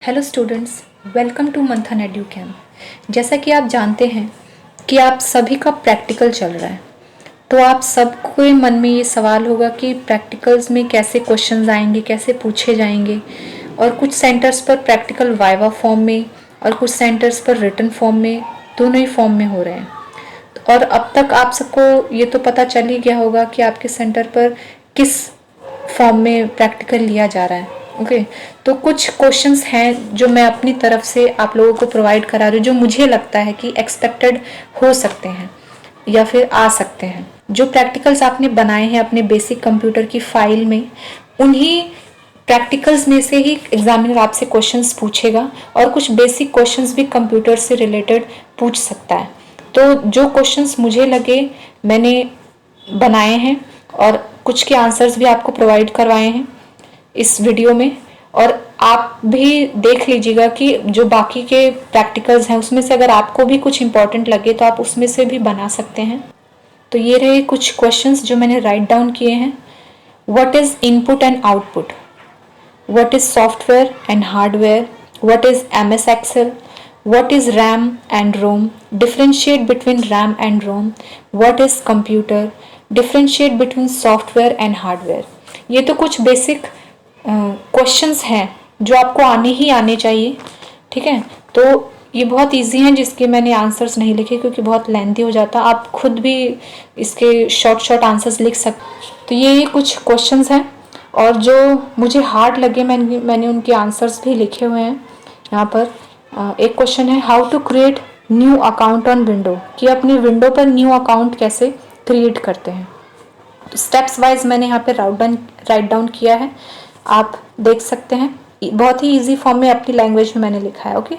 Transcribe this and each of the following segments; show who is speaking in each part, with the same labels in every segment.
Speaker 1: Hello students, welcome to मंथन edu camp. जैसा कि आप जानते हैं कि आप सभी का प्रैक्टिकल चल रहा है, तो आप सबके मन में ये सवाल होगा कि प्रैक्टिकल्स में कैसे क्वेश्चंस आएंगे, कैसे पूछे जाएंगे। और कुछ सेंटर्स पर प्रैक्टिकल वाइवा फॉर्म में और कुछ सेंटर्स पर रिटन फॉर्म में, दोनों ही फॉर्म में हो रहे हैं। और अब तक आप सबको ये तो पता चल ही गया होगा कि आपके सेंटर पर किस फॉर्म में प्रैक्टिकल लिया जा रहा है। ओके, तो कुछ क्वेश्चंस हैं जो मैं अपनी तरफ से आप लोगों को प्रोवाइड करा रही हूँ, जो मुझे लगता है कि एक्सपेक्टेड हो सकते हैं या फिर आ सकते हैं। जो प्रैक्टिकल्स आपने बनाए हैं अपने बेसिक कंप्यूटर की फाइल में, उन्हीं प्रैक्टिकल्स में से ही एग्जामिनर आपसे क्वेश्चंस पूछेगा और कुछ बेसिक क्वेश्चंस भी कंप्यूटर से रिलेटेड पूछ सकता है। तो जो क्वेश्चंस मुझे लगे मैंने बनाए हैं और कुछ के आंसर्स भी आपको प्रोवाइड करवाए हैं इस वीडियो में। और आप भी देख लीजिएगा कि जो बाकी के प्रैक्टिकल्स हैं उसमें से अगर आपको भी कुछ इंपॉर्टेंट लगे तो आप उसमें से भी बना सकते हैं। तो ये रहे कुछ क्वेश्चंस जो मैंने राइट डाउन किए हैं। What is input and output? What is software and hardware? What is MS Excel? What is RAM and ROM? Differentiate between RAM and ROM. What is computer? Differentiate between software and hardware. ये तो कुछ basic questions हैं जो आपको आने ही आने चाहिए। ठीक है, तो ये बहुत इजी हैं जिसके मैंने आंसर्स नहीं लिखे क्योंकि बहुत लेंथी हो जाता। आप खुद भी इसके शॉर्ट आंसर्स लिख सकते। तो ये कुछ क्वेश्चंस हैं और जो मुझे हार्ड लगे मैंने उनके आंसर्स भी लिखे हुए हैं यहाँ पर। एक क्वेश्चन है, how to create new account on window, कि अपनी विंडो पर न्यू अकाउंट कैसे क्रिएट करते हैं। तो स्टेप्स वाइज मैंने यहाँ पे राइट डाउन किया है, आप देख सकते हैं। बहुत ही इजी फॉर्म में अपनी लैंग्वेज में मैंने लिखा है। ओके,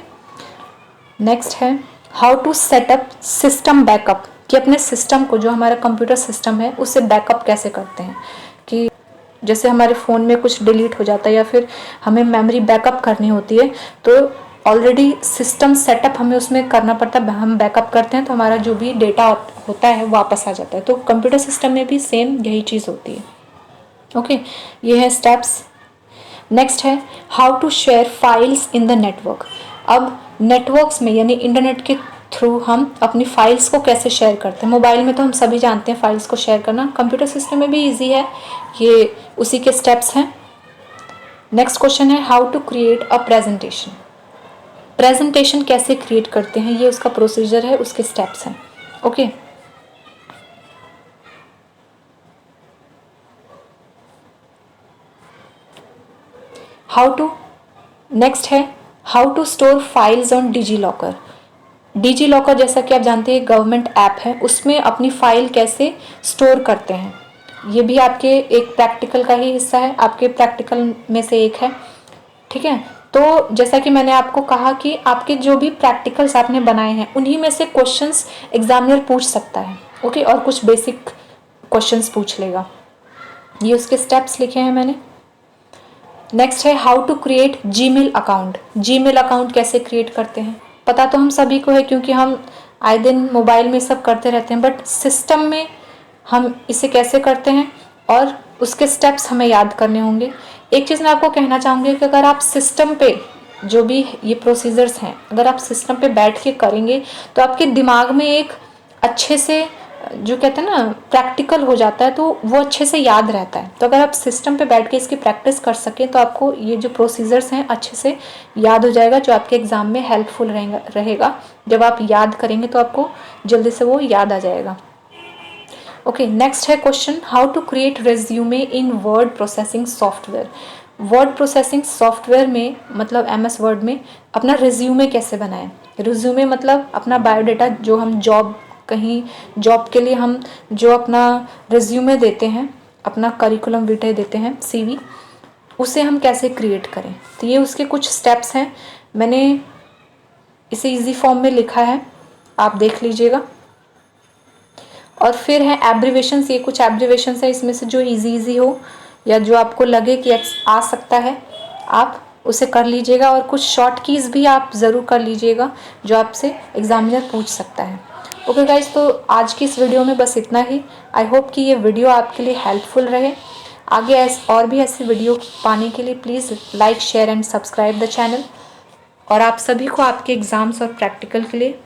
Speaker 1: नेक्स्ट है how to setup system backup, कि अपने सिस्टम को, जो हमारा कंप्यूटर सिस्टम है, उससे बैकअप कैसे करते हैं। कि जैसे हमारे फ़ोन में कुछ डिलीट हो जाता है या फिर हमें मेमोरी बैकअप करनी होती है, तो ऑलरेडी सिस्टम सेटअप हमें उसमें करना पड़ता है। हम बैकअप करते हैं तो हमारा जो भी डेटा होता है वापस आ जाता है। तो कंप्यूटर सिस्टम में भी सेम यही चीज़ होती है। ओके, ये है स्टेप्स। नेक्स्ट है how to share files in the network. अब नेटवर्क्स में यानी इंटरनेट के थ्रू हम अपनी फाइल्स को कैसे शेयर करते हैं। मोबाइल में तो हम सभी जानते हैं फाइल्स को शेयर करना, कंप्यूटर सिस्टम में भी ईजी है, ये उसी के स्टेप्स हैं। नेक्स्ट क्वेश्चन है how to create a presentation. Presentation कैसे क्रिएट करते हैं, ये उसका प्रोसीजर है, उसके स्टेप्स हैं। ओके, हाउ टू, नेक्स्ट है how to store files on DigiLocker. DigiLocker जैसा कि आप जानते हैं गवर्नमेंट ऐप है, उसमें अपनी फाइल कैसे स्टोर करते हैं, ये भी आपके एक प्रैक्टिकल का ही हिस्सा है, आपके प्रैक्टिकल में से एक है। ठीक है, तो जैसा कि मैंने आपको कहा कि आपके जो भी प्रैक्टिकल्स आपने बनाए हैं उन्हीं में से क्वेश्चंस एग्जामिनर पूछ सकता है। ओके, और कुछ बेसिक क्वेश्चंस पूछ लेगा, ये उसके स्टेप्स लिखे हैं मैंने। नेक्स्ट है how to create Gmail account. Gmail account कैसे क्रिएट करते हैं पता तो हम सभी को है क्योंकि हम आए दिन मोबाइल में सब करते रहते हैं, बट सिस्टम में हम इसे कैसे करते हैं और उसके स्टेप्स हमें याद करने होंगे। एक चीज़ मैं आपको कहना चाहूँगी कि अगर आप सिस्टम पे जो भी ये प्रोसीजर्स हैं, अगर आप सिस्टम पे बैठ के करेंगे तो आपके दिमाग में एक अच्छे से, जो कहते हैं ना, प्रैक्टिकल हो जाता है, तो वो अच्छे से याद रहता है। तो अगर आप सिस्टम पे बैठ के इसकी प्रैक्टिस कर सकें तो आपको ये जो प्रोसीजर्स हैं अच्छे से याद हो जाएगा, जो आपके एग्ज़ाम में हेल्पफुल रहेगा। जब आप याद करेंगे तो आपको जल्दी से वो याद आ जाएगा। ओके, नेक्स्ट है question how to create resume in word processing software. Word processing software में मतलब MS वर्ड में अपना रेज्यूमे कैसे बनाएं। रेज्यूमे मतलब अपना बायोडाटा, जो हम कहीं जॉब के लिए हम जो अपना रेज्यूमे देते हैं, अपना करिकुलम विटे देते हैं, CV, उसे हम कैसे क्रिएट करें। तो ये उसके कुछ स्टेप्स हैं, मैंने इसे इजी फॉर्म में लिखा है, आप देख लीजिएगा। और फिर है एब्रीवेशंस, ये कुछ एब्रीवेशंस है इसमें से जो इजी हो या जो आपको लगे कि आ सकता है आप उसे कर लीजिएगा, और कुछ शॉर्ट कीज़ भी आप ज़रूर कर लीजिएगा जो आपसे एग्जामिनर पूछ सकता है। ओके गाइज, तो आज की इस वीडियो में बस इतना ही। आई होप कि ये वीडियो आपके लिए हेल्पफुल रहे। आगे और भी ऐसे वीडियो पाने के लिए please like, share and subscribe the channel. और आप सभी को आपके एग्ज़ाम्स और प्रैक्टिकल के लिए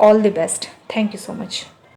Speaker 1: all the best. Thank you so much.